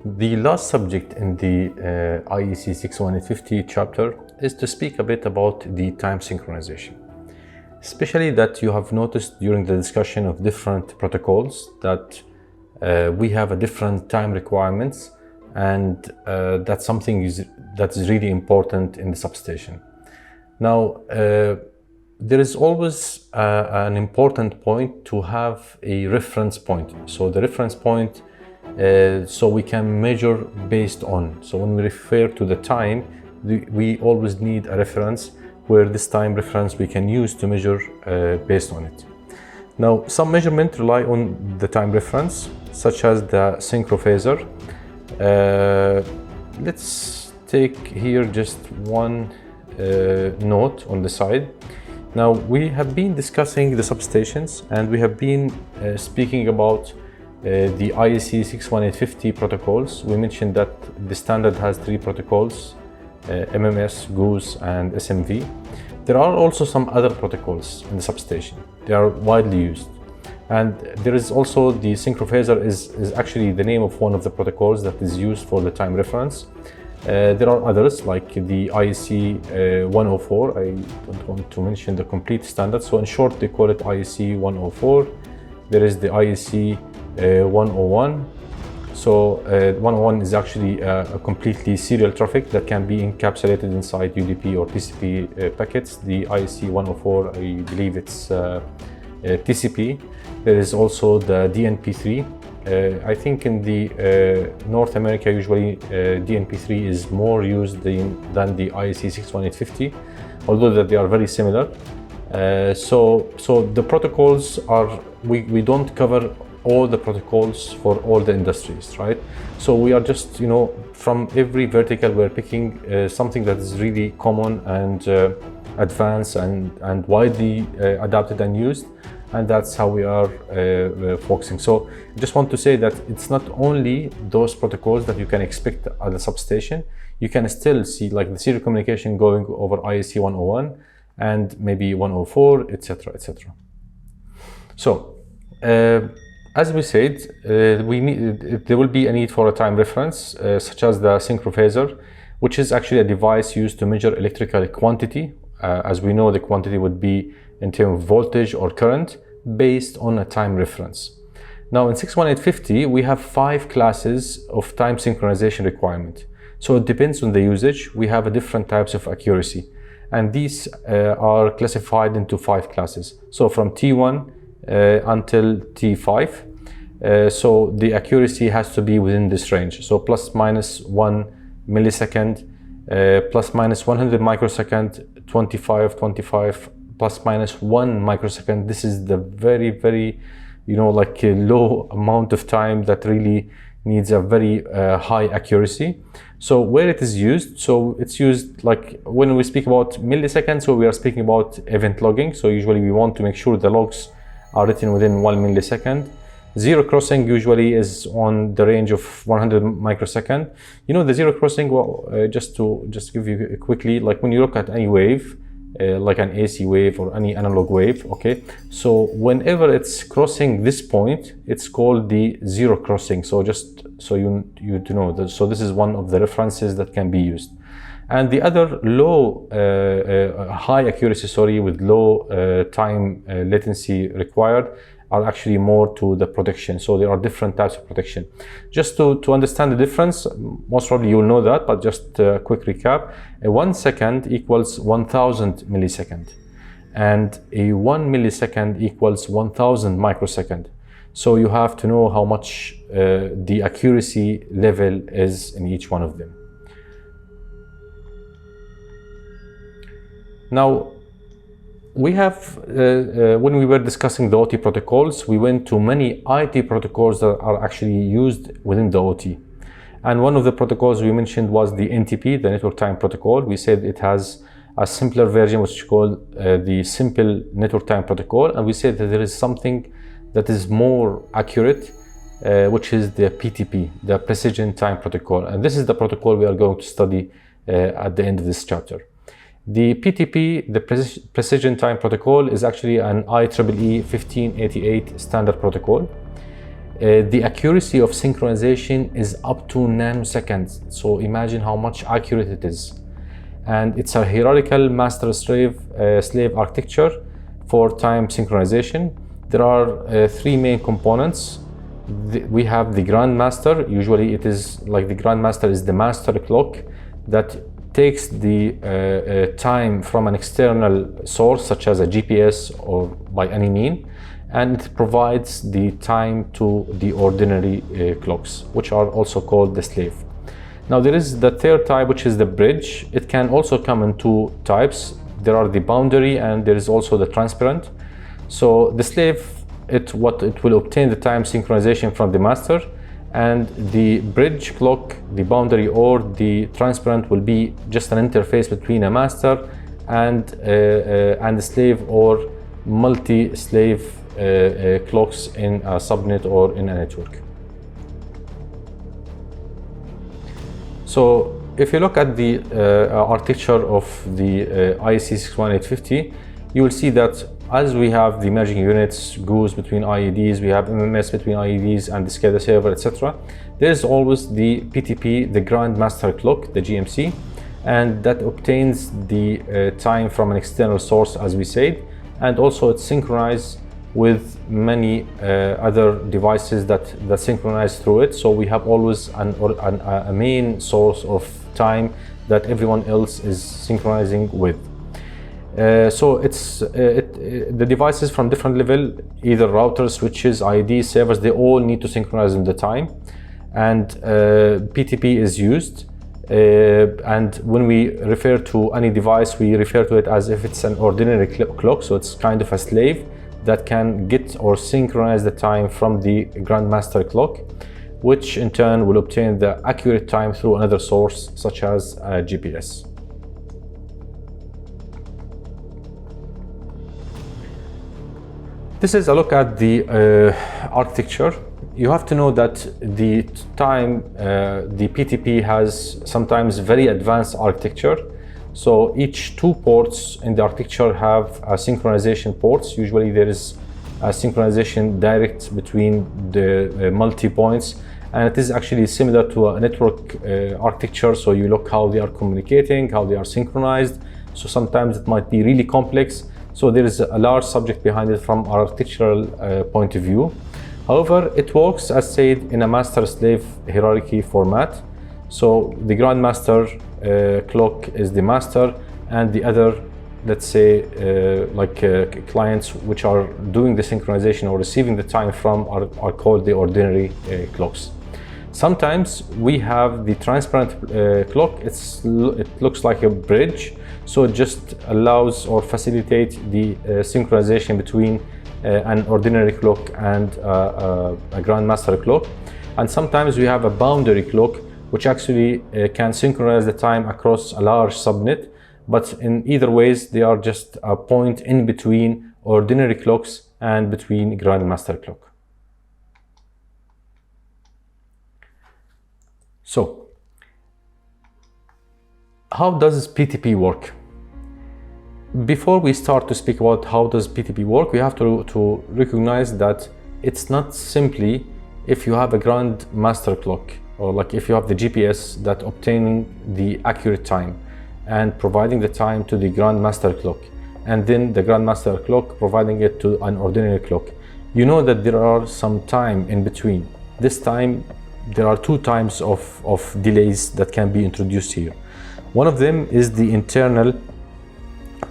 The last subject in the IEC 61850 chapter is to speak a bit about the time synchronization. Especially that you have noticed during the discussion of different protocols that we have a different time requirements, and that's something that is really important in the substation. Now, there is always an important point to have a reference point. So the reference point, so we can measure based on. So when we refer to the time, we always need a reference where this time reference we can use to measure based on it. Now, some measurements rely on the time reference, such as the synchrophasor. Let's take here just one note on the side. Now, we have been discussing the substations, and we have been speaking about the IEC 61850 protocols. We mentioned that the standard has 3 protocols, MMS, GOOS, and SMV. There are also some other protocols in the substation. They are widely used. And there is also the synchrophasor is actually the name of one of the protocols that is used for the time reference. There are others like the IEC 104. I don't want to mention the complete standard. So in short, they call it IEC 104. There is the IEC 101. So 101 is actually a completely serial traffic that can be encapsulated inside UDP or TCP packets. The IEC 104, I believe it's TCP. There is also the DNP3. I think in the North America, usually DNP3 is more used than the IEC 61850, although that they are very similar. So the protocols are, we don't cover all the protocols for all the industries, right? So we are just, from every vertical, we're picking something that is really common and advanced and widely adapted and used. And that's how we are focusing. So I just want to say that it's not only those protocols that you can expect at the substation. You can still see like the serial communication going over IEC 101 and maybe 104, etc., etc. So as we said, there will be a need for a time reference, such as the synchrophasor, which is actually a device used to measure electrical quantity. As we know, the quantity would be in terms of voltage or current based on a time reference. Now in 61850, we have 5 classes of time synchronization requirement. So it depends on the usage. We have different types of accuracy, and these are classified into 5 classes. So from T1 until T5. So the accuracy has to be within this range. So plus minus 1 millisecond, plus minus 100 microsecond, 25, plus minus 1 microsecond. This is the very, very, like a low amount of time that really needs a very high accuracy. So where it is used, so it's used like when we speak about milliseconds, so we are speaking about event logging. So usually we want to make sure the logs are written within 1 millisecond. Zero crossing usually is on the range of 100 microsecond. The zero crossing, well, just give you quickly, like when you look at any wave, like an AC wave or any analog wave, okay? So whenever it's crossing this point, it's called the zero crossing. So just so you know that, so this is one of the references that can be used. And the other high accuracy, with low time latency required, are actually more to the protection. So there are different types of protection. Just to understand the difference, most probably you'll know that, but just a quick recap. A 1 second equals 1000 millisecond, and a 1 millisecond equals 1000 microsecond. So you have to know how much the accuracy level is in each one of them. Now, we have, when we were discussing the OT protocols, we went to many IT protocols that are actually used within the OT. And one of the protocols we mentioned was the NTP, the Network Time Protocol. We said it has a simpler version, which is called the Simple Network Time Protocol. And we said that there is something that is more accurate, which is the PTP, the Precision Time Protocol. And this is the protocol we are going to study at the end of this chapter. The PTP, the Precision Time Protocol, is actually an IEEE 1588 standard protocol. The accuracy of synchronization is up to nanoseconds. So imagine how much accurate it is. And it's a hierarchical master-slave architecture for time synchronization. There are three main components. We have the grandmaster. Usually it is like the grandmaster is the master clock that takes the time from an external source such as a GPS or by any mean, and it provides the time to the ordinary clocks, which are also called the slave. Now there is the third type, which is the bridge. It can also come in two types. There are the boundary and there is also the transparent. So the slave, it will obtain the time synchronization from the master, and the bridge clock, the boundary or the transparent, will be just an interface between a master and the slave, or multi-slave clocks in a subnet or in a network. So if you look at the architecture of the IEC 61850, you will see that as we have the merging units, GUs between IEDs, we have MMS between IEDs and the SCADA server, etc. There is always the PTP, the Grand Master Clock, the GMC, and that obtains the time from an external source, as we said, and also it's synchronized with many other devices that synchronize through it. So we have always a main source of time that everyone else is synchronizing with. So it's the devices from different level, either routers, switches, IEDs, servers, they all need to synchronize in the time, and PTP is used. And when we refer to any device, we refer to it as if it's an ordinary clock, so it's kind of a slave that can get or synchronize the time from the grandmaster clock, which in turn will obtain the accurate time through another source such as GPS. This is a look at the architecture. You have to know that the PTP has sometimes very advanced architecture. So each two ports in the architecture have a synchronization ports. Usually there is a synchronization direct between the multi-points, and it is actually similar to a network architecture. So you look how they are communicating, how they are synchronized. So sometimes it might be really complex. So there is a large subject behind it from our architectural point of view. However, it works as said in a master-slave hierarchy format. So the grandmaster clock is the master, and the other, let's say, clients which are doing the synchronization or receiving the time from are called the ordinary clocks. Sometimes we have the transparent clock. It looks like a bridge, so it just allows or facilitates the synchronization between an ordinary clock and a grandmaster clock. And sometimes we have a boundary clock, which actually can synchronize the time across a large subnet, but in either ways they are just a point in between ordinary clocks and between grandmaster clock. So, how does PTP work? Before we start to speak about how does PTP work, we have to recognize that it's not simply if you have a grandmaster clock, or like if you have the GPS that obtaining the accurate time and providing the time to the grandmaster clock, and then the grandmaster clock providing it to an ordinary clock. You know that there are some time in between. This time, there are two types of delays that can be introduced here. One of them is the internal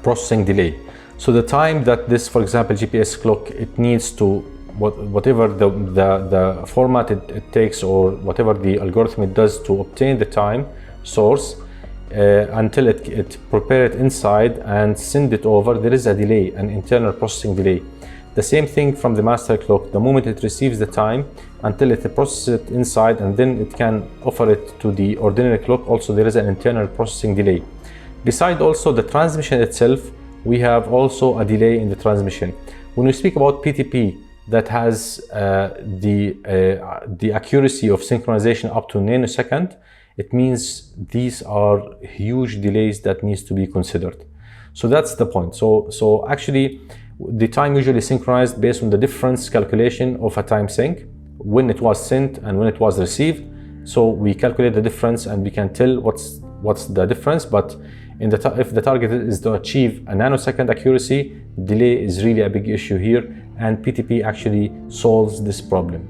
processing delay. So the time that this, for example, GPS clock, it needs to, whatever the format it takes, or whatever the algorithm it does to obtain the time source, until it prepare it inside and send it over, there is a delay, an internal processing delay. The same thing from the master clock. The moment it receives the time until it processes it inside and then it can offer it to the ordinary clock, also there is an internal processing delay. Beside also the transmission itself, we have also a delay in the transmission. When we speak about PTP that has the accuracy of synchronization up to nanosecond, it means these are huge delays that needs to be considered. So that's the point. So actually, the time usually synchronized based on the difference calculation of a time sync when it was sent and when it was received. So we calculate the difference and we can tell what's the difference. But if the target is to achieve a nanosecond accuracy, delay is really a big issue here, and PTP actually solves this problem.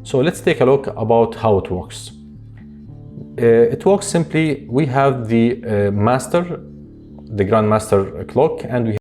So let's take a look about how it works. It works simply. We have the master, the grandmaster clock, and we